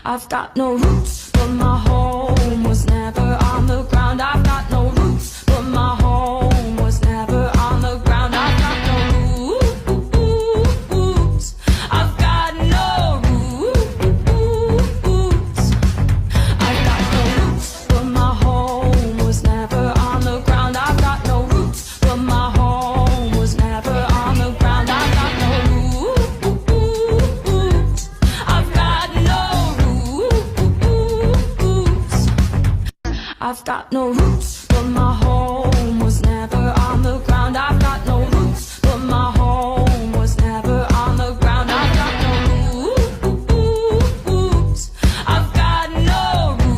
I've got no roots, but my home was never on the ground. I've got no roots, but my home was never on the ground. I've got no roots. I've got no roots. I've got no roots, but my home was never on the ground. I've got no roots, but my home was never on the ground. I've got no roots. I've got no roots. I've got no roots, but my home was never on the ground. I've got no roots, but my home was never on the ground. I've got no roots. I've got no roots.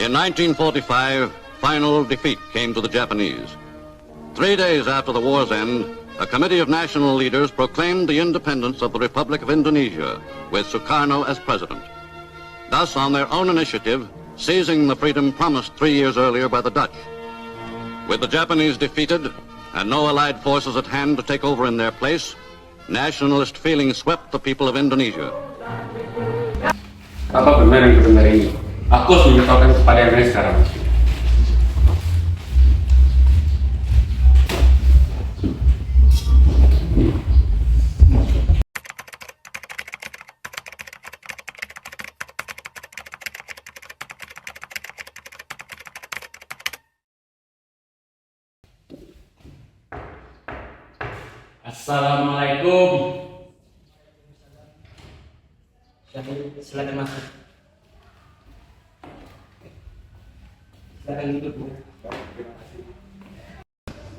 In 1945, final defeat came to the Japanese. 3 days after the war's end, a committee of national leaders proclaimed the independence of the Republic of Indonesia, with Sukarno as president. Thus, on their own initiative, seizing the freedom promised 3 years earlier by the Dutch. With the Japanese defeated and no Allied forces at hand to take over in their place, nationalist feeling swept the people of Indonesia. Apa benar yang kebenar ini? Aku harus memberitahukan kepada yang lain sekarang. Assalamualaikum. Silakan masuk. Silakan duduk, Bu.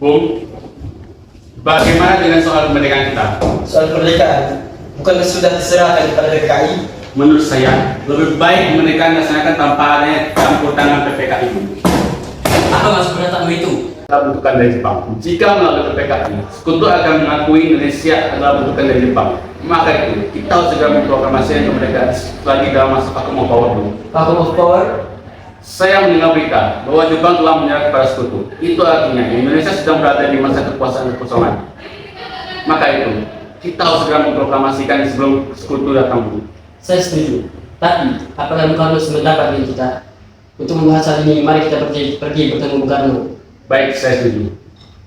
Bung, bagaimana dengan soal kemerdekaan kita? Soal kemerdekaan, bukankah sudah diserahkan kepada PKI? Menurut saya, lebih baik kemerdekaan dilaksanakan tanpa adanya campur tangan PPKI. Apa maksud pernyataanmu itu? Adalah bentukan dari Jepang. Jika melalui PPKI, sekutu akan mengakui Indonesia adalah bentukan dari Jepang. Maka itu, kita harus segera memproklamasikan kemerdekaan lagi dalam masa vacuum of power. Vacuum of power? Saya mendengar berita bahwa Jepang telah menyerah kepada sekutu. Itu artinya Indonesia sedang berada di masa kekuasaan kekosongan. Maka itu, kita harus segera memproklamasikan sebelum sekutu datang. Saya setuju. Tapi, apakah Bung Karno sependapat dengan kita? Untuk membahas hal ini, mari kita pergi bertemu Bung Karno. Baik, saya setuju.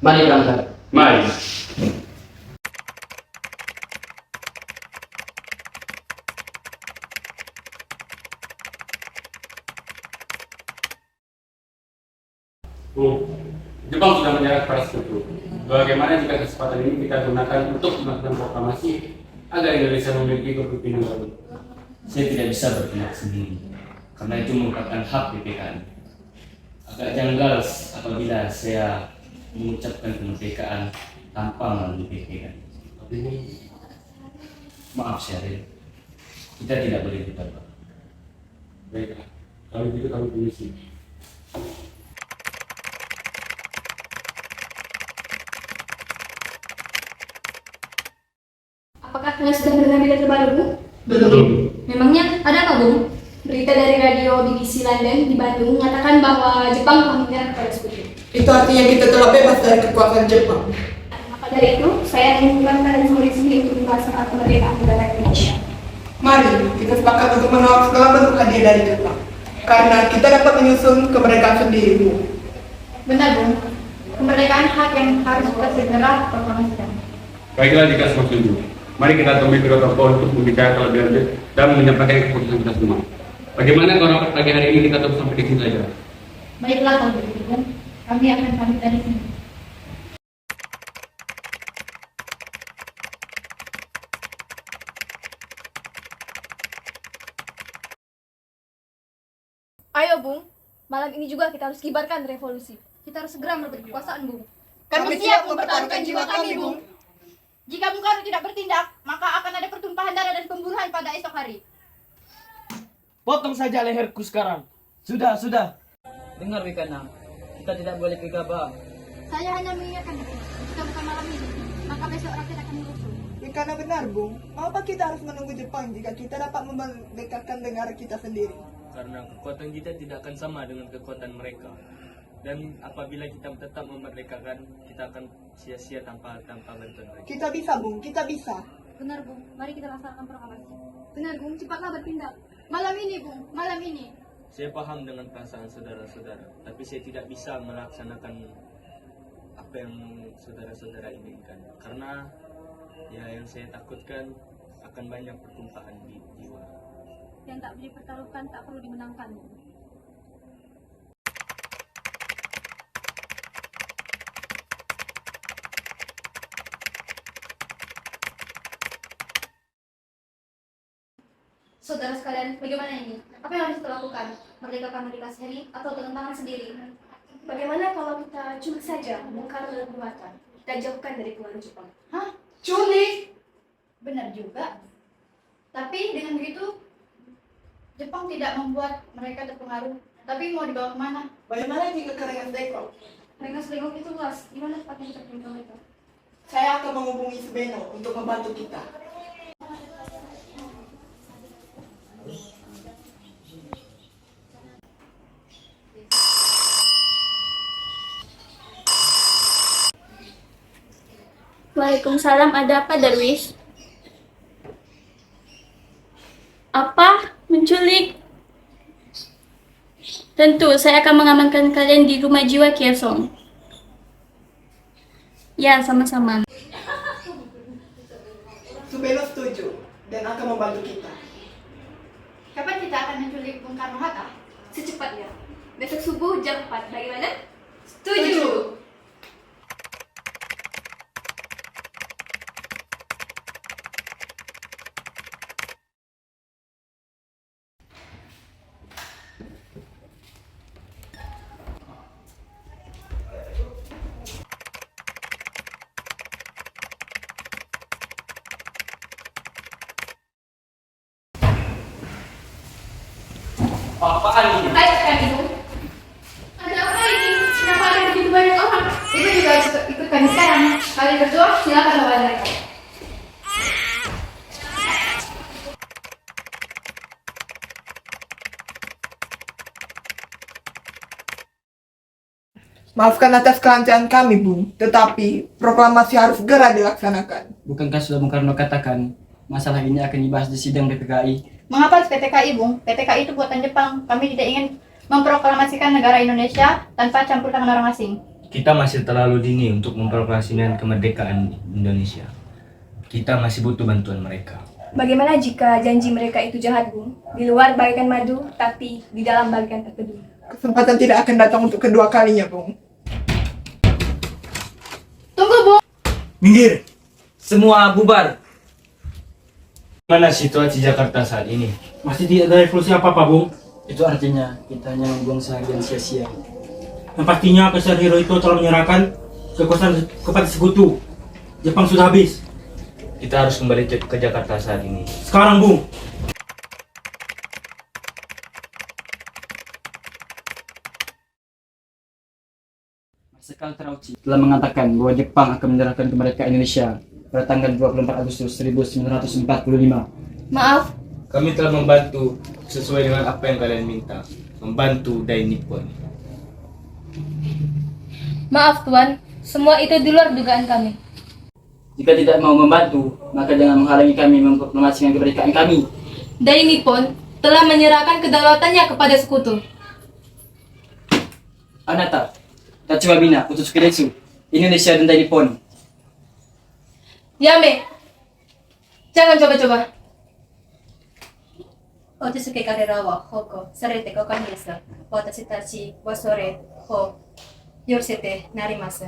Mari berangkat. Mari. Jepang sudah menyerah kepada sekutu. Bagaimana jika kesempatan ini kita gunakan untuk melakukan proklamasi agar Indonesia memiliki kepemimpinan baru? Saya tidak bisa bertindak sendiri, karena itu merupakan hak PPKI. Agak janggal apabila saya mengucapkan kemerdekaan tanpa melalui PPKI. Maaf Syaril, kita tidak boleh berdebat. Baiklah, kalau begitu kami permisi. Apakah kalian sudah mendengar berita terbaru, Bu? Belum. Memangnya ada apa, Bung? Berita dari radio BBC London di Bandung mengatakan bahwa Jepang telah menyerah kepada sekutu. Itu artinya kita telah bebas dari kekuasaan Jepang. Maka dari itu, saya mengumpulkan kalian semua di sini untuk membahas soal kemerdekaan negara Indonesia. Mari kita sepakat untuk menolak segala bentuk hadiah dari Jepang. Karena kita dapat menyusun kemerdekaan sendiri, Bu. Benar, Bung. Kemerdekaan hak yang harus kita segera proklamasikan. Baiklah jika semua setuju. Mari kita temui kedua tokoh untuk membicarakan lebih lanjut dan menyampaikan keputusan kita semua. Bagaimana kalau rapat pagi hari ini kita tutup sampai di sini saja? Baiklah kalau begitu, Bung. Kami akan pamit dari sini. Ayo Bung, malam ini juga kita harus kibarkan revolusi. Kita harus segera merebut kekuasaan Bung. Kami siap mempertaruhkan jiwa kami, Bung. Jika Bung Karno tidak bertindak, maka akan ada pertumpahan darah dan pembunuhan pada esok hari. Potong saja leherku sekarang. Sudah. Dengar Wikana, kita tidak boleh gegabah. Saya hanya mengingatkan Bung, jika bukan malam ini, maka besok rakyat akan merusuh. Karena benar, Bung. Mengapa kita harus menunggu Jepang jika kita dapat memerdekakan negara kita sendiri? Karena kekuatan kita tidak akan sama dengan kekuatan mereka. Dan apabila kita tetap memerdekakan, kita akan sia-sia tanpa bantuan mereka. Kita bisa, Bung. Kita bisa. Benar Bung, mari kita laksanakan proklamasi. Benar Bung, cepatlah bertindak. Malam ini Bung, malam ini. Saya paham dengan perasaan saudara-saudara, tapi saya tidak bisa melaksanakan apa yang saudara-saudara inginkan. Karena yang saya takutkan akan banyak pertumpahan di jiwa. Yang tak dipertaruhkan tak perlu dimenangkan. Saudara sekalian, bagaimana ini? Apa yang harus kita lakukan? Merdekakan mereka sendiri atau dengan tangan sendiri? Bagaimana kalau kita culik saja Bung Karno dan keluarga? Kita jauhkan dari pengaruh Jepang. Hah? Culik? Benar juga. Tapi dengan begitu, Jepang tidak membuat mereka terpengaruh. Tapi mau dibawa kemana? Bagaimana jika ke Rengas Dengklok? Rengas Dengklok itu luas. Gimana tempatnya kita tinggal mereka? Saya akan menghubungi Subeno untuk membantu kita. Waalaikumsalam, ada apa Darwis? Apa? Menculik? Tentu, saya akan mengamankan kalian di rumah jiwa Kiesong. Ya, sama-sama. Subeno setuju dan akan membantu kita. Kapan kita akan menculik Bung Karno Hatta? Secepatnya. Besok subuh jam 4. Bagaimana? Setuju. Apaan ini? Hai, Ibu. Ada apa ini? Kenapa ada begitu banyak orang? Ibu juga ikut kami sekarang. Kalian berdua silakan bawa mereka. Maafkan atas kelancaran kami, Bung. Tetapi proklamasi harus segera dilaksanakan. Bukankah sudah Bung Karno katakan masalah ini akan dibahas di sidang PPKI? Mengapa harus PTKI, Bung? PTKI itu buatan Jepang. Kami tidak ingin memproklamasikan negara Indonesia tanpa campur tangan orang asing. Kita masih terlalu dini untuk memproklamasikan kemerdekaan Indonesia. Kita masih butuh bantuan mereka. Bagaimana jika janji mereka itu jahat, Bung? Di luar bagaikan madu, tapi di dalam bagaikan terpedu. Kesempatan tidak akan datang untuk kedua kalinya, Bung. Tunggu, Bung. Minggir! Semua bubar! Mana situasi Jakarta saat ini? Masih tidak ada revolusi apa-apa, Bung. Itu artinya kita hanya membuang seharian sia-sia. Yang pastinya Kaisar Hiro itu telah menyerahkan kekuasaan kepada sekutu. Jepang sudah habis. Kita harus kembali ke Jakarta saat ini. Sekarang, Bung. Marsikal Terauchi telah mengatakan bahwa Jepang akan menyerahkan kemerdekaan Indonesia pada tanggal 24 Agustus 1945. Maaf. Kami telah membantu sesuai dengan apa yang kalian minta. Membantu Dai Nippon. Maaf Tuan, semua itu di luar dugaan kami. Jika tidak mau membantu, maka jangan menghalangi kami memproklamasikan kemerdekaan kami. Dai Nippon telah menyerahkan kedaulatannya kepada sekutu. Anata, Tachiwabina, Utsuki Desu, Indonesia dan Dai Nippon. Yame, jangan coba-coba. Otsusuke karera wa hoko sarete ka okamidesa. Watashi tachi wa sore o yorosete narimasu.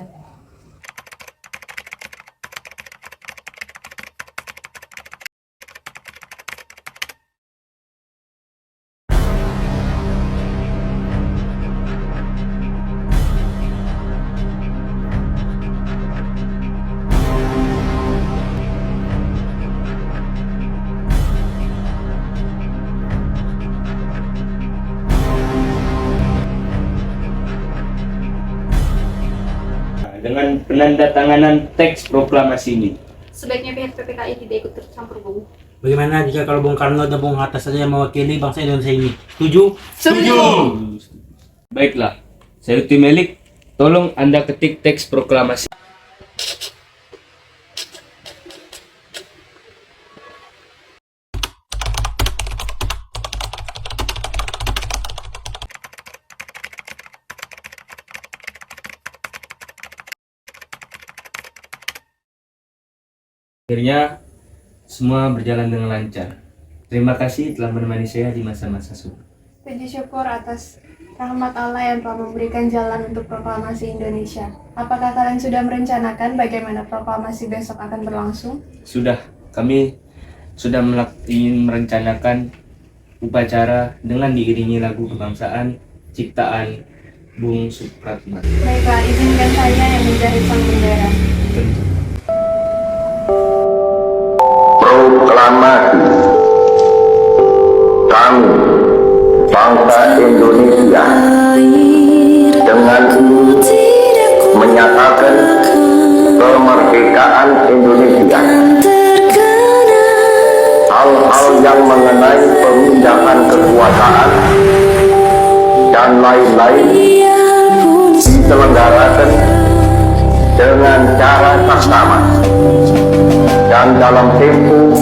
Dengan penandatanganan teks proklamasi ini, Sebaiknya pihak PPKI tidak ikut tercampur, Bung. Bagaimana jika kalau Bung Karno dan Bung Hatta saja yang mewakili bangsa Indonesia ini? Setuju? baiklah. Saya Uti Melik, tolong Anda ketik teks proklamasi. Akhirnya semua berjalan dengan lancar. Terima kasih telah menemani saya di masa-masa sulit. Puji syukur atas rahmat Allah yang telah memberikan jalan untuk proklamasi Indonesia. Apakah kalian sudah merencanakan bagaimana proklamasi besok akan berlangsung? Sudah, kami sudah ingin merencanakan upacara dengan diiringi lagu kebangsaan ciptaan Bung Supratman. Baiklah, izinkan saya yang menjadi sang bendera. Tentu. Proklamasi kami bangsa Indonesia dengan ini menyatakan kemerdekaan Indonesia. Hal-hal yang mengenai pemindahan kekuasaan dan lain-lain diselenggarakan dengan cara saksama dan dalam tempo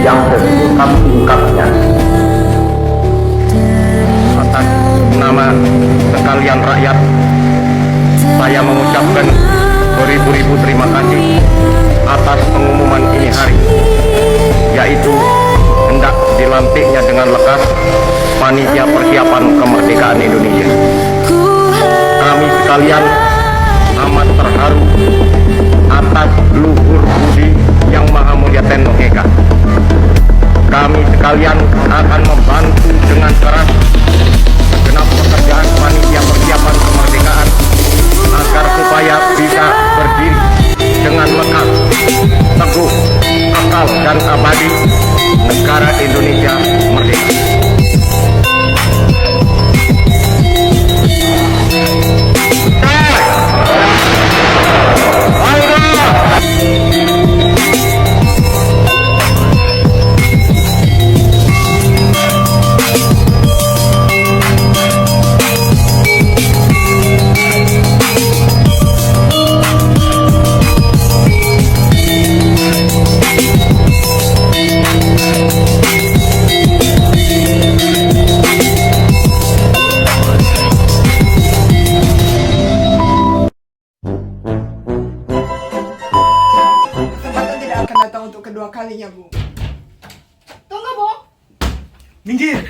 yang sesingkat-singkatnya. Atas nama sekalian rakyat, saya mengucapkan beribu-ribu terima kasih atas pengumuman ini hari, yaitu hendak dilantiknya dengan lekas panitia persiapan kemerdekaan Indonesia. Kami sekalian amat terharu atas luhur budi yang maha mulia Teno Eka. Kami sekalian akan membantu dengan keras segenap pekerjaan panitia persiapan kemerdekaan agar supaya bisa berdiri dengan lekat, teguh, kekal dan abadi negara Indonesia merdeka. Kesempatan tidak akan datang untuk kedua kalinya, Bu. Tunggu, Bung. Minggir!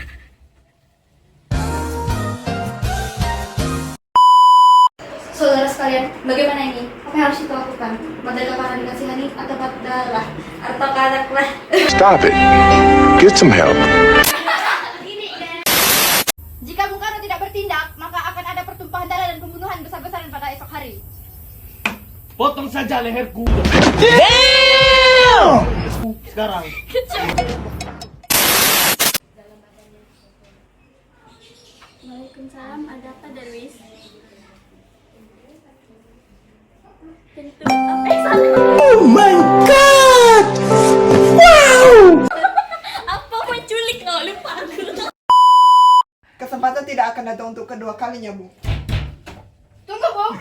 Saudara sekalian, bagaimana ini? Apa yang harus kita lakukan? Merdeka karena dikasihani atau adalah atau karaklah? Stop it. Get some help. Jika Bung Karno tidak bertindak, maka akan ada pertumpahan darah dan pembunuhan besar-besaran pada esok hari. Potong saja leherku. Sekarang. Waalaikumsalam, ada apa Darwis? Tentu Oh my god! Wow! Apa menculik nggak lupa aku? Kesempatan tidak akan datang untuk kedua kalinya, Bu. Tunggu, Bung.